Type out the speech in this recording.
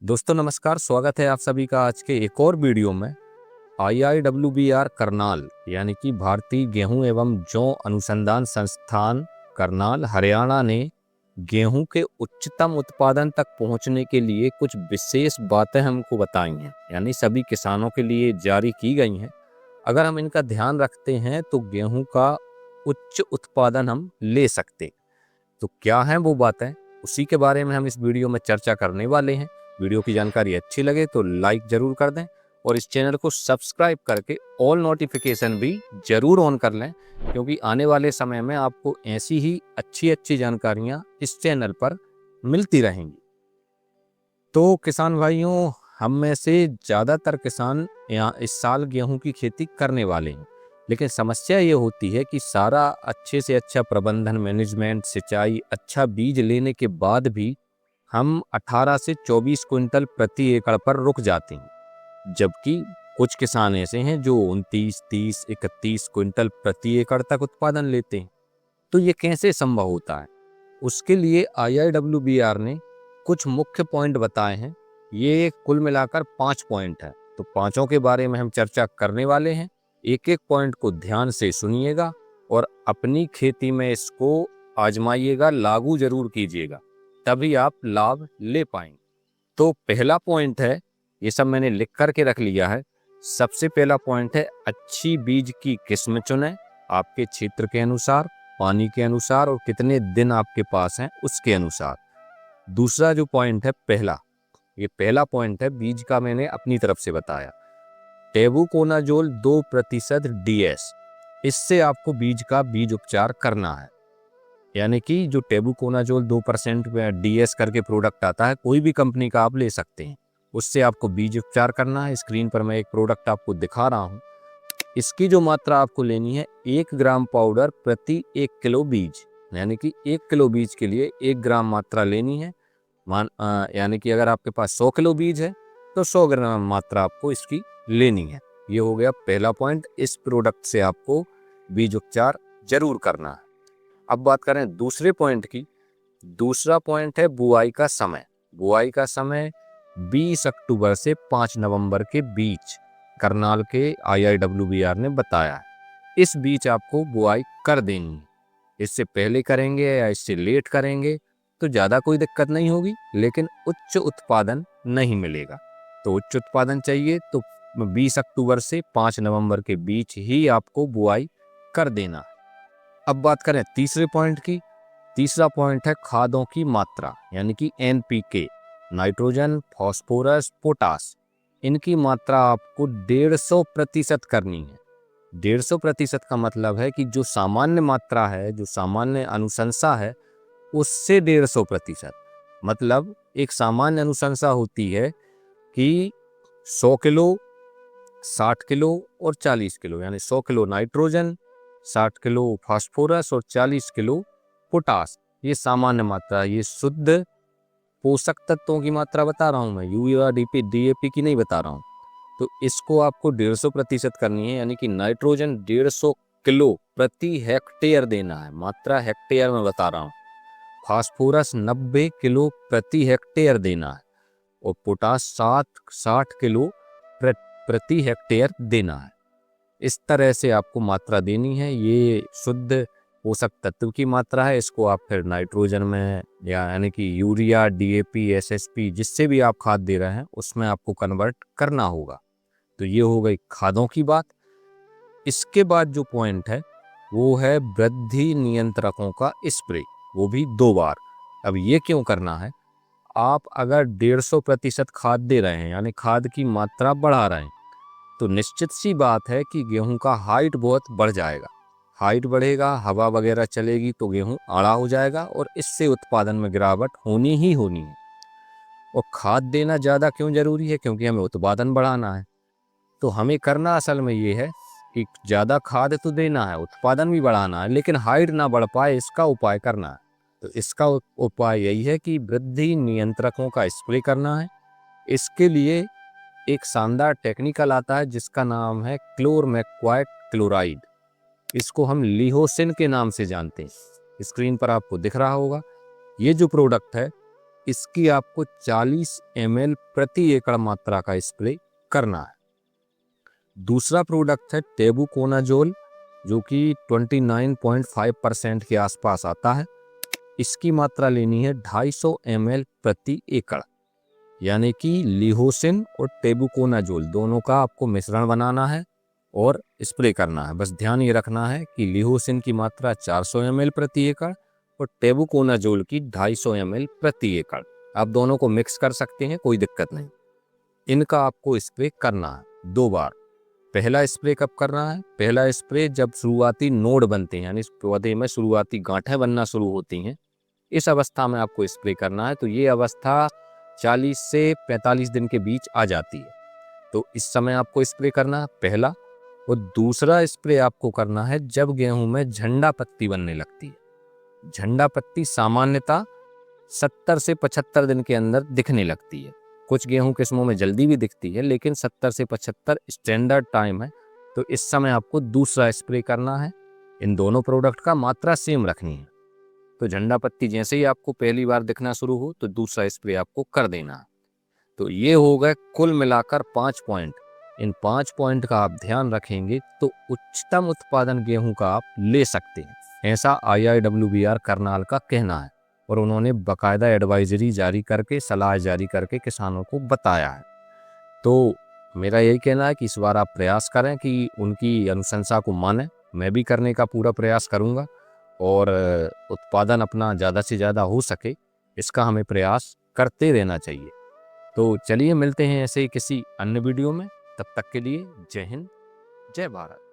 दोस्तों नमस्कार, स्वागत है आप सभी का आज के एक और वीडियो में। IIWBR करनाल यानी कि भारतीय गेहूं एवं जौ अनुसंधान संस्थान करनाल हरियाणा ने गेहूं के उच्चतम उत्पादन तक पहुंचने के लिए कुछ विशेष बातें हमको बताई हैं, यानी सभी किसानों के लिए जारी की गई हैं। अगर हम इनका ध्यान रखते हैं तो गेहूं का उच्च उत्पादन हम ले सकते हैं। तो क्या है वो बातें, उसी के बारे में हम इस वीडियो में चर्चा करने वाले हैं। वीडियो की जानकारी अच्छी लगे तो लाइक जरूर कर दें और इस चैनल को सब्सक्राइब करके ऑल नोटिफिकेशन भी जरूर ऑन कर लें, क्योंकि आने वाले समय में आपको ऐसी ही अच्छी जानकारियां इस चैनल पर मिलती रहेंगी। तो किसान भाइयों, हम में से ज़्यादातर किसान यहाँ इस साल गेहूं की खेती करने वाले हैं, लेकिन समस्या ये होती है कि सारा अच्छे से अच्छा प्रबंधन, मैनेजमेंट, सिंचाई, अच्छा बीज लेने के बाद भी हम 18 से 24 क्विंटल प्रति एकड़ पर रुक जाते हैं, जबकि कुछ किसान ऐसे हैं जो 29, 30, 31 क्विंटल प्रति एकड़ तक उत्पादन लेते हैं। तो ये कैसे संभव होता है? उसके लिए IIWBR ने कुछ मुख्य पॉइंट बताए हैं। ये कुल मिलाकर 5 पॉइंट है, तो पांचों के बारे में हम चर्चा करने वाले हैं। एक एक पॉइंट को ध्यान से सुनिएगा और अपनी खेती में इसको आजमाइएगा, लागू जरूर कीजिएगा, तभी आप लाभ ले पाएंगे। तो पहला पॉइंट है, ये सब मैंने लिख करके रख लिया है। सबसे पहला पॉइंट है, अच्छी बीज की किस्म चुनें, आपके क्षेत्र के अनुसार, पानी के अनुसार और कितने दिन आपके पास हैं उसके अनुसार। दूसरा जो पॉइंट है, ये पहला पॉइंट है, बीज का मैंने अपनी तरफ से बताया। टेबुकोनाजोल 2% DS, इससे आपको बीज का बीज उपचार करना है। यानी कि जो टेबुकोनाजोल 2% DS करके प्रोडक्ट आता है, कोई भी कंपनी का आप ले सकते हैं, उससे आपको बीज उपचार करना है। स्क्रीन पर मैं एक प्रोडक्ट आपको दिखा रहा हूँ। इसकी जो मात्रा आपको लेनी है, 1 ग्राम पाउडर प्रति 1 किलो बीज, यानी कि 1 किलो बीज के लिए 1 ग्राम मात्रा लेनी है। यानी कि अगर आपके पास 100 किलो बीज है तो 100 ग्राम मात्रा आपको इसकी लेनी है। ये हो गया पहला पॉइंट। इस प्रोडक्ट से आपको बीज उपचार जरूर करना है। अब बात करें दूसरे पॉइंट की। दूसरा पॉइंट है बुआई का समय। बुआई का समय 20 अक्टूबर से 5 नवंबर के बीच करनाल के IIWBR ने बताया है। इस बीच आपको बुआई कर देनी है। इससे पहले करेंगे या इससे लेट करेंगे तो ज़्यादा कोई दिक्कत नहीं होगी, लेकिन उच्च उत्पादन नहीं मिलेगा। तो उच्च उत्पादन चाहिए तो 20 अक्टूबर से 5 नवंबर के बीच ही आपको बुआई कर देना। अब बात करें तीसरे पॉइंट की। तीसरा पॉइंट है खादों की मात्रा, यानी कि NPK, नाइट्रोजन, फास्फोरस, पोटास। इनकी मात्रा आपको 150% करनी है। 150% का मतलब है कि जो सामान्य मात्रा है, जो सामान्य अनुशंसा है, उससे 150%। मतलब एक सामान्य अनुशंसा होती है कि 100 किलो, 60 किलो और 40 किलो, यानी 100 किलो नाइट्रोजन, 60 किलो फास्फोरस और 40 किलो पोटास। ये सामान्य मात्रा, ये शुद्ध पोषक तत्वों की मात्रा बता रहा हूँ मैं, यूरिया, DAP की नहीं बता रहा हूँ। तो इसको आपको 150% करनी है, यानी कि नाइट्रोजन 150 किलो प्रति हेक्टेयर देना है। मात्रा हेक्टेयर में बता रहा हूँ। फास्फोरस 90 किलो प्रति हेक्टेयर देना है और पोटास 60 किलो प्रति हेक्टेयर देना है। इस तरह से आपको मात्रा देनी है। ये शुद्ध पोषक तत्व की मात्रा है। इसको आप फिर नाइट्रोजन में, या यानी कि यूरिया, DAP, SSP, जिससे भी आप खाद दे रहे हैं उसमें आपको कन्वर्ट करना होगा। तो ये हो गई खादों की बात। इसके बाद जो पॉइंट है वो है वृद्धि नियंत्रकों का स्प्रे, वो भी 2 बार। अब ये क्यों करना है? आप अगर 150% खाद दे रहे हैं, यानी खाद की मात्रा बढ़ा रहे हैं, तो निश्चित सी बात है कि गेहूं का हाइट बहुत बढ़ जाएगा। हाइट बढ़ेगा, हवा वगैरह चलेगी तो गेहूं आड़ा हो जाएगा और इससे उत्पादन में गिरावट होनी ही होनी है। और खाद देना ज़्यादा क्यों जरूरी है? क्योंकि हमें उत्पादन बढ़ाना है। तो हमें करना असल में ये है कि ज़्यादा खाद तो देना है, उत्पादन भी बढ़ाना है, लेकिन हाइट ना बढ़ पाए, इसका उपाय करना है। तो इसका उपाय यही है कि वृद्धि नियंत्रकों का स्प्रे करना है। इसके लिए एक शानदार टेक्निकल आता है जिसका नाम है क्लोरमेक्वाट क्लोराइड। इसको हम लिहोसिन के नाम से जानते हैं। स्क्रीन पर आपको दिख रहा होगा। ये जो प्रोडक्ट है, इसकी आपको 40 ml प्रति एकड़ मात्रा का स्प्रे करना है। दूसरा प्रोडक्ट है टेबुकोनाजोल, जो कि 29.5% के आसपास आता है। इसकी मात्रा लेनी है 250 ml प्रति एकड़, यानी कि लिहोसिन और टेबुकोनाजोल दोनों का आपको मिश्रण बनाना है और स्प्रे करना है। बस ध्यान ये रखना है कि लिहोसिन की मात्रा 400 ml प्रति एकड़ और टेबुकोनाजोल की 250 ml प्रति एकड़। आप दोनों को मिक्स कर सकते हैं, कोई दिक्कत नहीं। इनका आपको स्प्रे करना है 2 बार। पहला स्प्रे कब करना है? पहला स्प्रे जब शुरुआती नोड बनते हैं, यानी पौधे में शुरुआती गांठें बनना शुरू होती हैं, इस अवस्था में आपको स्प्रे करना है। तो ये अवस्था 40 से 45 दिन के बीच आ जाती है, तो इस समय आपको स्प्रे करना है पहला। और दूसरा स्प्रे आपको करना है जब गेहूं में झंडा पत्ती बनने लगती है। झंडा पत्ती सामान्यतः 70 से 75 दिन के अंदर दिखने लगती है। कुछ गेहूं किस्मों में जल्दी भी दिखती है, लेकिन 70 से 75 स्टैंडर्ड टाइम है। तो इस समय आपको दूसरा स्प्रे करना है। इन दोनों प्रोडक्ट का मात्रा सेम रखनी है। तो झंडा पत्ती जैसे ही आपको पहली बार दिखना शुरू हो तो दूसरा स्प्रे आपको कर देना है। तो ये हो गए कुल मिलाकर 5 पॉइंट। इन 5 पॉइंट का आप ध्यान रखेंगे तो उच्चतम उत्पादन गेहूं का आप ले सकते हैं, ऐसा IIWBR करनाल का कहना है। और उन्होंने बाकायदा एडवाइजरी जारी करके, सलाह जारी करके किसानों को बताया है। तो मेरा यही कहना है कि इस बार आप प्रयास करें कि उनकी अनुशंसा को मानें। मैं भी करने का पूरा प्रयास करूंगा और उत्पादन अपना ज़्यादा से ज़्यादा हो सके, इसका हमें प्रयास करते रहना चाहिए। तो चलिए मिलते हैं ऐसे ही किसी अन्य वीडियो में। तब तक के लिए जय हिंद, जय भारत।